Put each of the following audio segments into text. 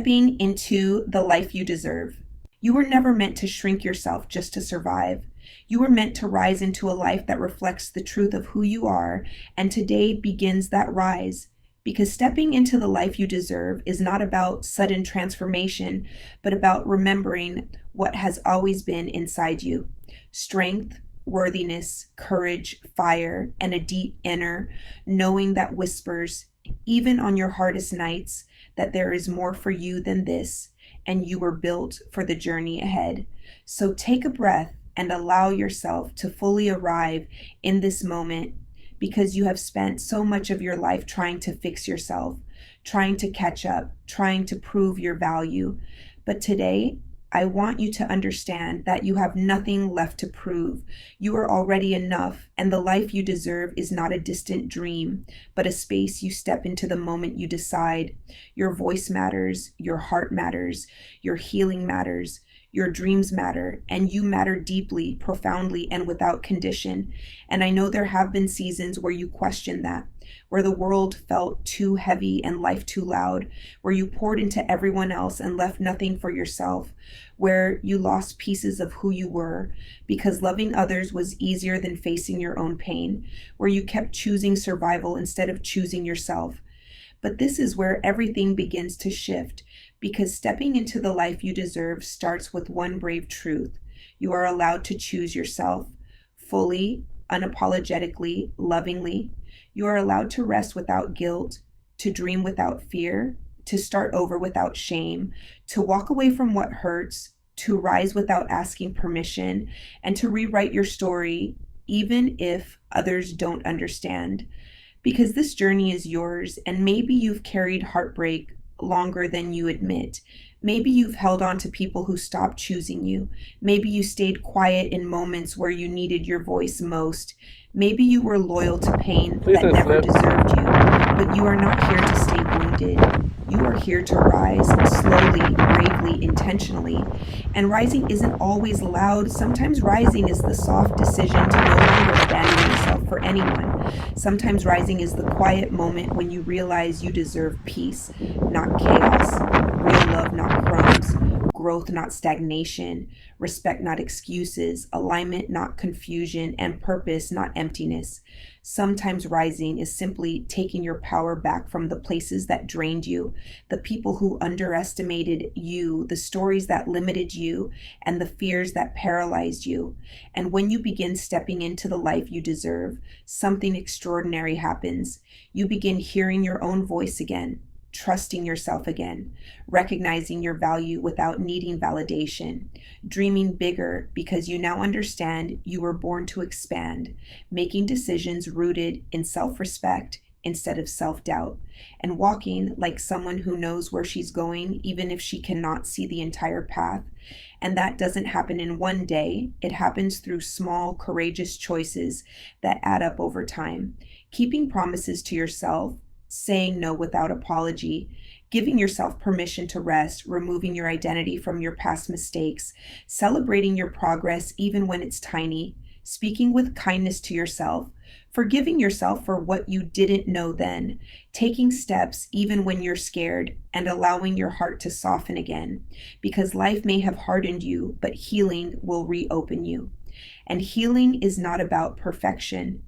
stepping into the life you deserve. You were never meant to shrink yourself just to survive. You were meant to rise into a life that reflects the truth of who you are, and today begins that rise. Because stepping into the life you deserve is not about sudden transformation, but about remembering what has always been inside you: strength, worthiness, courage, fire, and a deep inner knowing that whispers, even on your hardest nights, that there is more for you than this, and you were built for the journey ahead. So take a breath and allow yourself to fully arrive in this moment, because you have spent so much of your life trying to fix yourself, trying to catch up, trying to prove your value. But today, I want you to understand that you have nothing left to prove. You are already enough, and the life you deserve is not a distant dream, but a space you step into the moment you decide. Your voice matters, your heart matters, your healing matters, your dreams matter, and you matter deeply, profoundly, and without condition. And I know there have been seasons where you questioned that, where the world felt too heavy and life too loud, where you poured into everyone else and left nothing for yourself, where you lost pieces of who you were because loving others was easier than facing your own pain, where you kept choosing survival instead of choosing yourself. But this is where everything begins to shift, because stepping into the life you deserve starts with one brave truth: you are allowed to choose yourself fully, unapologetically, lovingly. You are allowed to rest without guilt, to dream without fear, to start over without shame, to walk away from what hurts, to rise without asking permission, and to rewrite your story, even if others don't understand. Because this journey is yours, and maybe you've carried heartbreak longer than you admit. Maybe you've held on to people who stopped choosing you. Maybe you stayed quiet in moments where you needed your voice most. Maybe you were loyal to pain that never deserved you. But you are not here to stay wounded. You are here to rise slowly, bravely, intentionally. And rising isn't always loud. Sometimes rising is the soft decision to no longer abandon yourself for anyone. Sometimes rising is the quiet moment when you realize you deserve peace, not chaos, real love, not crumbs, growth, not stagnation, respect, not excuses, alignment, not confusion, and purpose, not emptiness. Sometimes rising is simply taking your power back from the places that drained you, the people who underestimated you, the stories that limited you, and the fears that paralyzed you. And when you begin stepping into the life you deserve, something extraordinary happens. You begin hearing your own voice again, trusting yourself again, recognizing your value without needing validation, dreaming bigger because you now understand you were born to expand, making decisions rooted in self-respect instead of self-doubt, and walking like someone who knows where she's going, even if she cannot see the entire path. And that doesn't happen in one day. It happens through small, courageous choices that add up over time. Keeping promises to yourself, saying no without apology, giving yourself permission to rest, removing your identity from your past mistakes, celebrating your progress even when it's tiny, speaking with kindness to yourself, forgiving yourself for what you didn't know then, taking steps even when you're scared, and allowing your heart to soften again, because life may have hardened you, but healing will reopen you. And healing is not about perfection.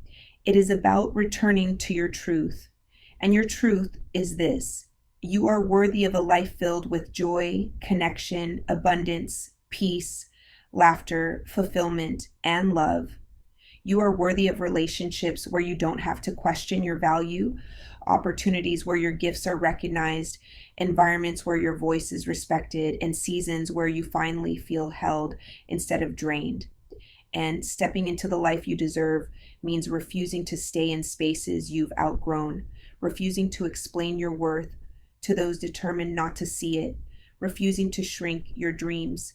It is about returning to your truth. And your truth is this: you are worthy of a life filled with joy, connection, abundance, peace, laughter, fulfillment, and love. You are worthy of relationships where you don't have to question your value, opportunities where your gifts are recognized, environments where your voice is respected, and seasons where you finally feel held instead of drained. And stepping into the life you deserve means refusing to stay in spaces you've outgrown, refusing to explain your worth to those determined not to see it, refusing to shrink your dreams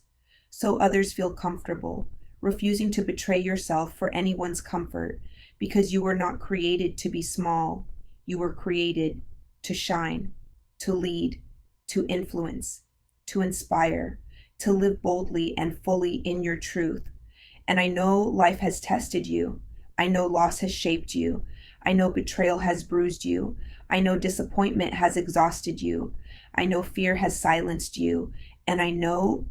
so others feel comfortable, refusing to betray yourself for anyone's comfort, because you were not created to be small. You were created to shine, to lead, to influence, to inspire, to live boldly and fully in your truth. And I know life has tested you. I know loss has shaped you. I know betrayal has bruised you. I know disappointment has exhausted you. I know fear has silenced you, and I know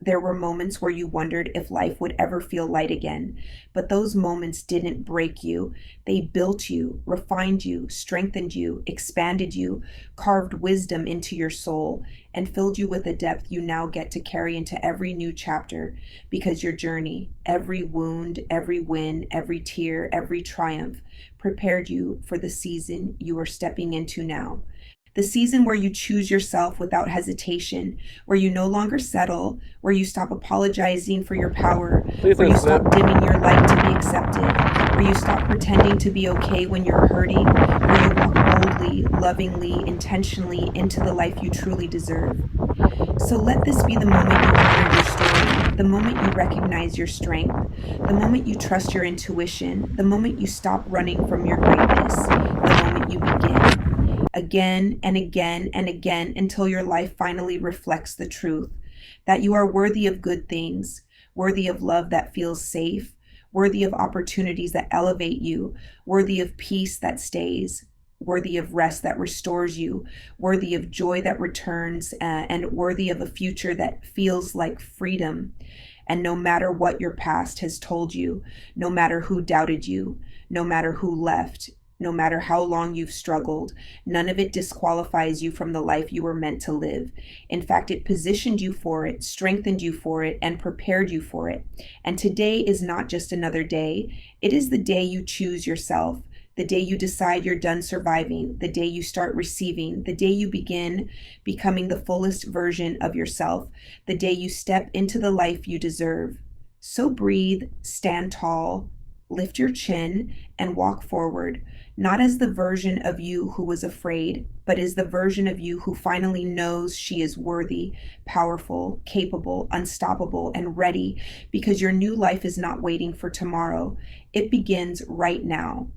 there were moments where you wondered if life would ever feel light again, but those moments didn't break you. They built you, refined you, strengthened you, expanded you, carved wisdom into your soul, and filled you with a depth you now get to carry into every new chapter, because your journey, every wound, every win, every tear, every triumph, prepared you for the season you are stepping into now. The season where you choose yourself without hesitation, where you no longer settle, where you stop apologizing for your power, where you stop dimming your light to be accepted, where you stop pretending to be okay when you're hurting, where you walk boldly, lovingly, intentionally into the life you truly deserve. So let this be the moment you honor your story, the moment you recognize your strength, the moment you trust your intuition, the moment you stop running from your greatness, the moment you begin. Again and again and again until your life finally reflects the truth that you are worthy of good things, worthy of love that feels safe, worthy of opportunities that elevate you, worthy of peace that stays, worthy of rest that restores you, worthy of joy that returns, and worthy of a future that feels like freedom. And no matter what your past has told you, no matter who doubted you, no matter who left, no matter how long you've struggled, none of it disqualifies you from the life you were meant to live. In fact, it positioned you for it, strengthened you for it, and prepared you for it. And today is not just another day. It is the day you choose yourself, the day you decide you're done surviving, the day you start receiving, the day you begin becoming the fullest version of yourself, the day you step into the life you deserve. So breathe, stand tall, lift your chin, and walk forward, not as the version of you who was afraid, but as the version of you who finally knows she is worthy, powerful, capable, unstoppable, and ready, because your new life is not waiting for tomorrow. It begins right now.